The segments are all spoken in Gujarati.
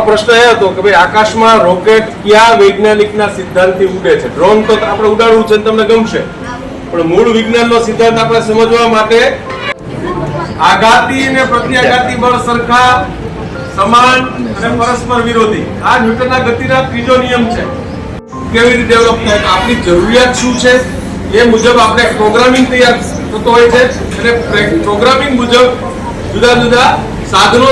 પ્રશ્ન એ હતો કે ભાઈ આકાશમાં રોકેટ કયા વૈજ્ઞાનિકના સિદ્ધાંતથી ઉડે છે? ડ્રોન તો આપણે ઉડાડવું છે તમને ગમશે, પણ મૂળ વિજ્ઞાનનો સિદ્ધાંત આપણે સમજવા માટે આઘાતી અને પ્રત્યાઘાતી બળ સરખા, સમાન અને પરસ્પર વિરોધી, આ ન્યૂટનના ગતિના ત્રીજો નિયમ છે. કેવી રીતે ડેવલપ થાય? આપણી જરૂરિયાત શું છે એ મુજબ આપણે પ્રોગ્રામિંગ તૈયાર થતો હોય છે, અને પ્રોગ્રામિંગ મુજબ જુદા જુદા સાધનો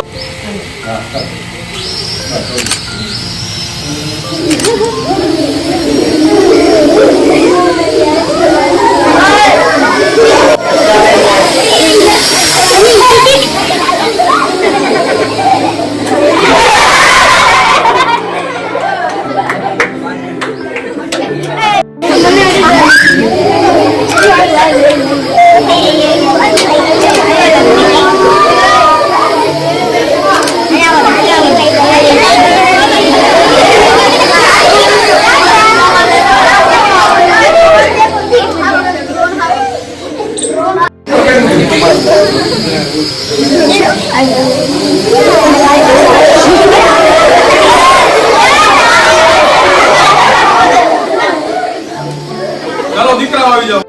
ચાલો દીકરા આવી જાઓ.